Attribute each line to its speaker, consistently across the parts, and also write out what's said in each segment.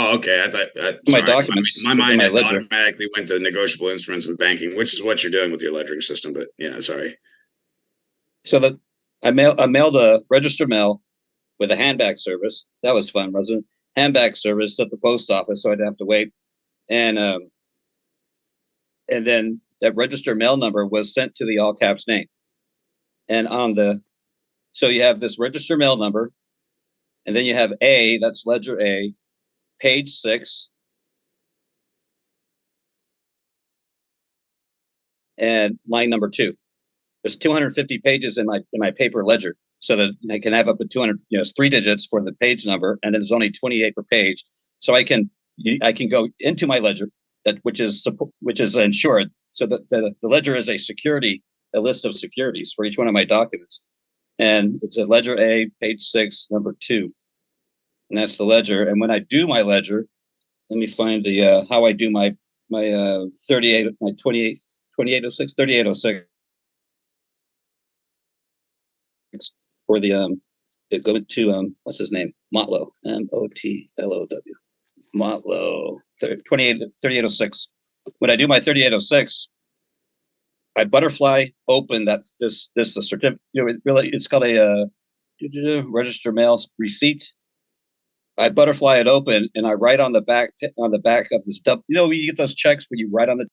Speaker 1: Oh, okay. I thought,
Speaker 2: My
Speaker 1: sorry,
Speaker 2: documents
Speaker 1: my
Speaker 2: within
Speaker 1: mind
Speaker 2: my ledger.
Speaker 1: automatically went to negotiable instruments and banking, which is what you're doing with your ledgering system. But yeah, sorry.
Speaker 2: So that I mailed a registered mail with a handback service. That was fun, wasn't it? Handback service at the post office, so I didn't have to wait. And then that registered mail number was sent to the all caps name. And so you have this registered mail number, and then you have A, that's ledger A, page 6, and line number 2. There's 250 pages in my paper ledger, so that I can have up to 200. It's 3 digits for the page number, and then there's only 28 per page. So I can go into my ledger which is insured. So the ledger is a list of securities for each one of my documents, and it's a ledger A, page 6, number 2, and that's the ledger. And when I do my ledger, let me find the how I do my 2806 for the it go to what's his name, Motlow, Motlow, Motlow 3806. When I do my 3806, I butterfly open this certificate. Really, it's called a register mail receipt. I butterfly it open and I write on the back of this. You get those checks where you write on the.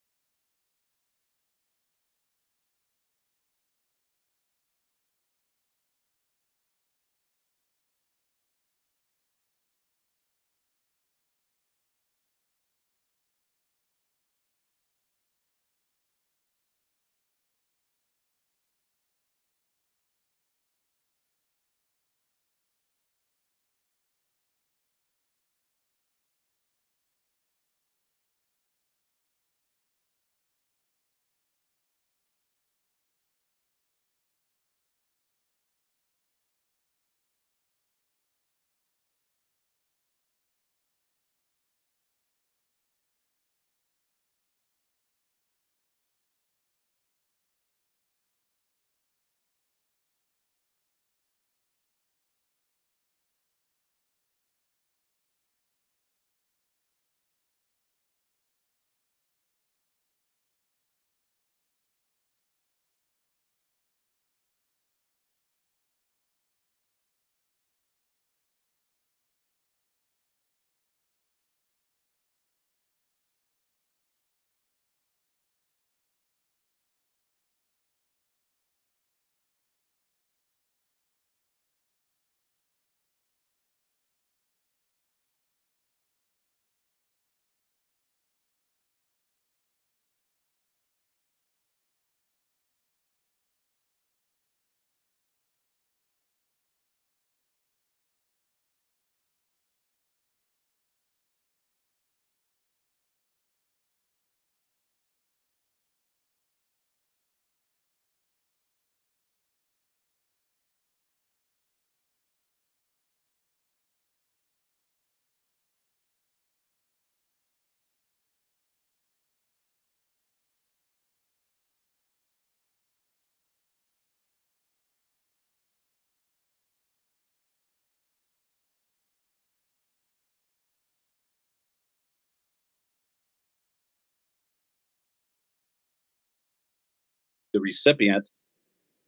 Speaker 2: The recipient,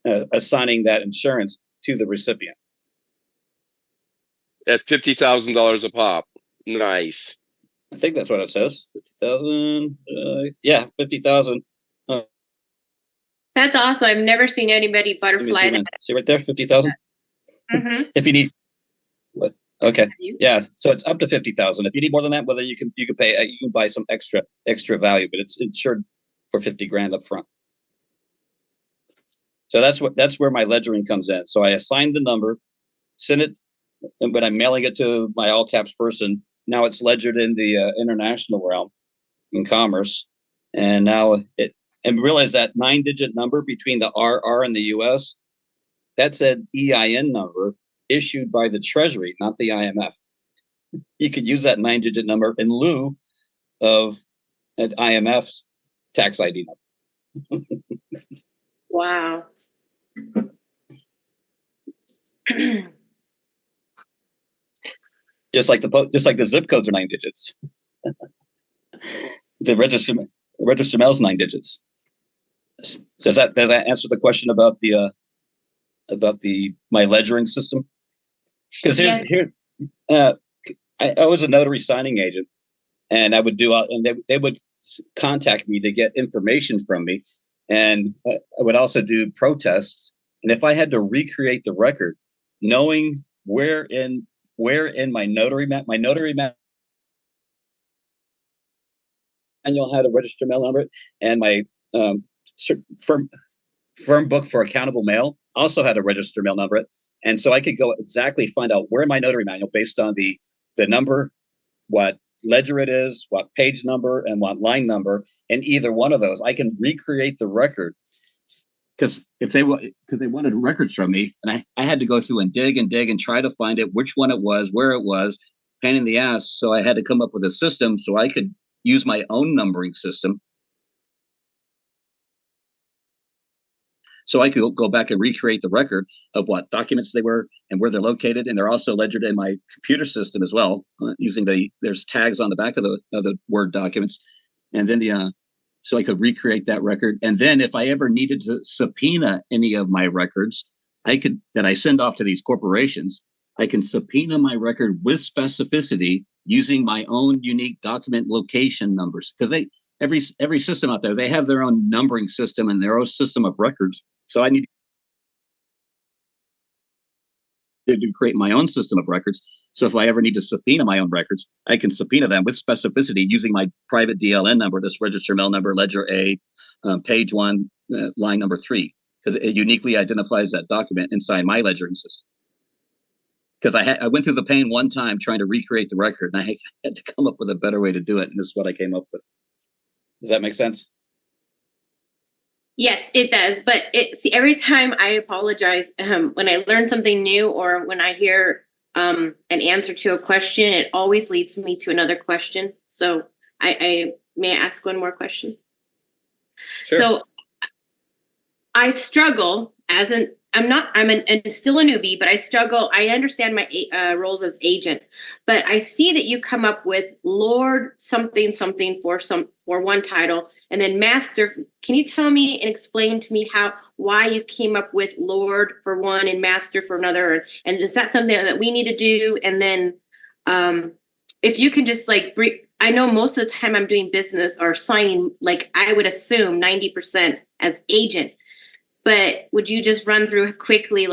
Speaker 2: assigning that insurance to the recipient.
Speaker 3: At $50,000 a pop. Nice.
Speaker 2: I think that's what it says. 50,000. Yeah, 50,000.
Speaker 4: That's awesome. I've never seen anybody butterfly that.
Speaker 2: See right there, 50,000.
Speaker 4: Mm-hmm.
Speaker 2: If you need, what? Okay, yeah. So it's up to 50,000. If you need more than that, whether you can pay, you can buy some extra value, but it's insured for 50 grand up front. So that's where my ledgering comes in. So I assign the number, send it, and when I'm mailing it to my all caps person, now it's ledgered in the international realm in commerce, and now and realize that 9-digit number between the RR and the US, that's an EIN number issued by the Treasury, not the IMF. You could use that 9-digit number in lieu of an IMF's tax ID number.
Speaker 4: Wow.
Speaker 2: just like the zip codes are 9 digits. The register mail is 9 digits. Does that answer the question about the my ledgering system? Because
Speaker 4: Yes.
Speaker 2: I was a notary signing agent, and I would do and they would contact me to get information from me, and I would also do protests. And if I had to recreate the record, knowing where in my notary manual had a register mail number, and my firm book for accountable mail also had a register mail number. And so I could go exactly find out where in my notary manual, based on the number, what ledger it is, what page number, and what line number, and either one of those, I can recreate the record. Because they wanted records from me, and I had to go through and dig and try to find it, which one it was, where it was, pain in the ass. So I had to come up with a system so I could use my own numbering system. So I could go back and recreate the record of what documents they were and where they're located, and they're also ledgered in my computer system as well, using there's tags on the back of the Word documents, and then so I could recreate that record. And then if I ever needed to subpoena any of my records, that I send off to these corporations, I can subpoena my record with specificity using my own unique document location numbers, because every system out there, they have their own numbering system and their own system of records. So I need to create my own system of records. So if I ever need to subpoena my own records, I can subpoena them with specificity using my private DLN number, this register mail number, ledger A, page 1, line number 3, because it uniquely identifies that document inside my ledgering system. Because I went through the pain one time trying to recreate the record, and I had to come up with a better way to do it, and this is what I came up with. Does that make sense?
Speaker 4: Yes, it does. But see, every time I apologize, when I learn something new or when I hear an answer to a question, it always leads me to another question. So I may ask one more question.
Speaker 2: Sure.
Speaker 4: So I struggle I'm still a newbie, but I struggle. I understand my roles as agent, but I see that you come up with Lord something something for one title, and then Master. Can you tell me and explain to me why you came up with Lord for one and Master for another? And is that something that we need to do? And then, if you can just I know most of the time I'm doing business or signing, I would assume 90% as agent. But would you just run through quickly,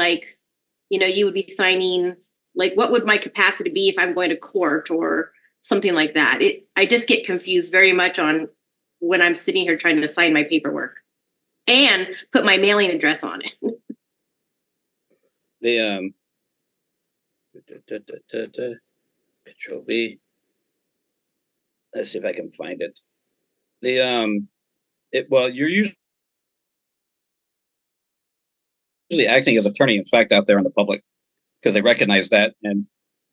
Speaker 4: you would be signing, what would my capacity be if I'm going to court or something like that? I just get confused very much on when I'm sitting here trying to sign my paperwork and put my mailing address on it.
Speaker 2: Control V. Let's see if I can find it. You're usually acting as attorney, in fact, out there in the public, because they recognize that. And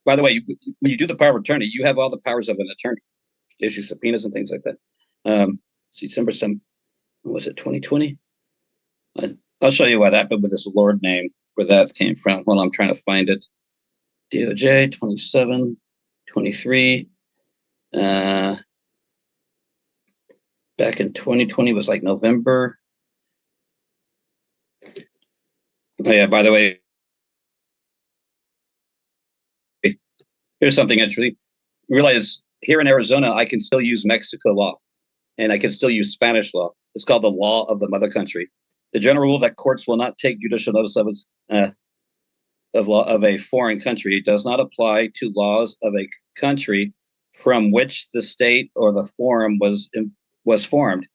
Speaker 2: by the way, when you do the power of attorney, you have all the powers of an attorney, issue subpoenas and things like that. December 7th, was it 2020? I'll show you what happened with this Lord name, where that came from. Well, I'm trying to find it. DOJ 27, 23. Back in 2020 was November. Oh yeah, by the way, here's something interesting. Realize here in Arizona, I can still use Mexico law, and I can still use Spanish law. It's called the law of the mother country. The general rule that courts will not take judicial notice of law of a foreign country does not apply to laws of a country from which the state or the forum was formed.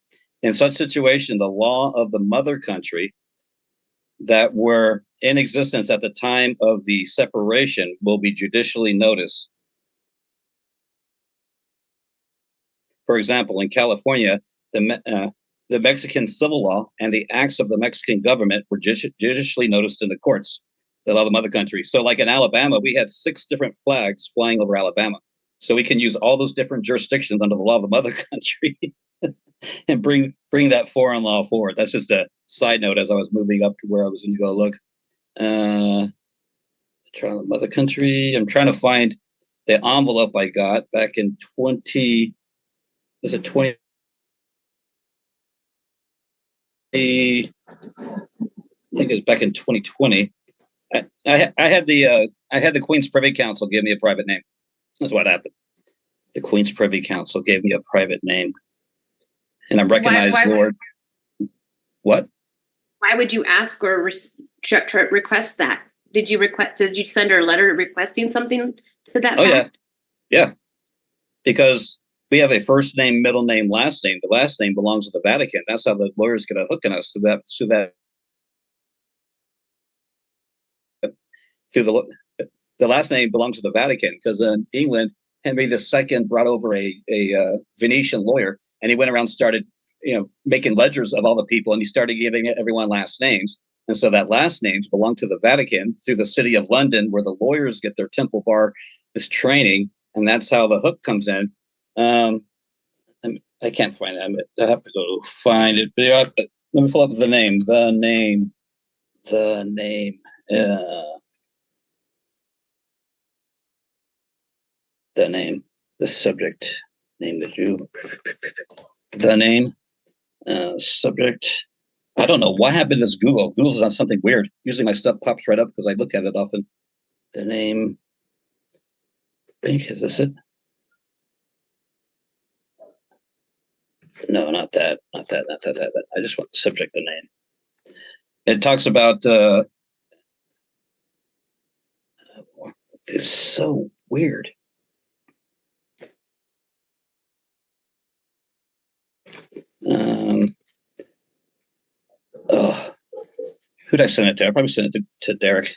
Speaker 2: In such situation, the law of the mother country that were in existence at the time of the separation will be judicially noticed. For example, in California, the Mexican civil law and the acts of the Mexican government were judicially noticed in the courts, the law of the mother country. So like in Alabama, we had 6 different flags flying over Alabama. So we can use all those different jurisdictions under the law of the mother country and bring that foreign law forward. That's just a side note as I was moving up to where I was going to go look. Try the mother country. I'm trying to find the envelope I got back in 20, was it 20? I think it was back in 2020. I had the Queen's Privy Council give me a private name. That's what happened. The Queen's Privy Council gave me a private name, and I'm recognized Lord. What?
Speaker 4: Why would you ask or request that? Did you send her a letter requesting something to that?
Speaker 2: Oh
Speaker 4: fact?
Speaker 2: yeah. Because we have a first name, middle name, last name. The last name belongs to the Vatican. That's how the lawyers get a hook on us through the last name belongs to the Vatican, because in England, Henry II brought over a Venetian lawyer, and he went around and started, making ledgers of all the people, and he started giving everyone last names. And so that last names belong to the Vatican through the city of London, where the lawyers get their Temple Bar training, and that's how the hook comes in. I can't find it. I have to go find it. Let me pull up the name. The subject name subject. I don't know what happened to Google. Google's on something weird. Usually my stuff pops right up because I look at it often. The name. I think, is this it? No, not that. I just want the subject, the name. It talks about. It's so weird. Who'd I send it to? I probably sent it to Derek.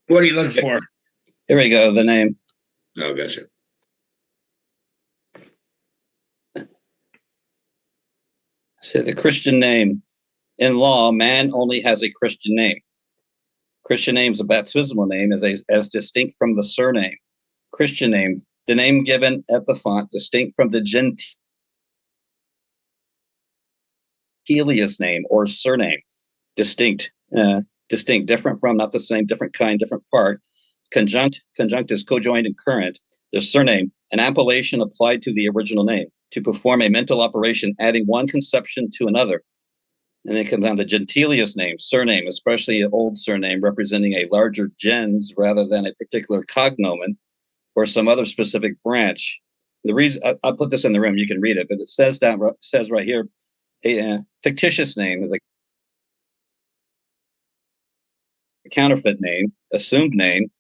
Speaker 1: What are you looking for?
Speaker 2: Here we go. The name.
Speaker 1: Oh, gotcha.
Speaker 2: So the Christian name. In law, man only has a Christian name. Christian name is a baptismal name as distinct from the surname. Christian name, the name given at the font, distinct from the gentilius name or surname. Distinct, different from, not the same, different kind, different part. Conjunct is cojoined and current. The surname, an appellation applied to the original name to perform a mental operation, adding one conception to another. And then it comes down to gentilius name, surname, especially an old surname representing a larger gens rather than a particular cognomen or some other specific branch. The reason I'll put this in the room, you can read it, but it says right here, a fictitious name is a counterfeit name, assumed name,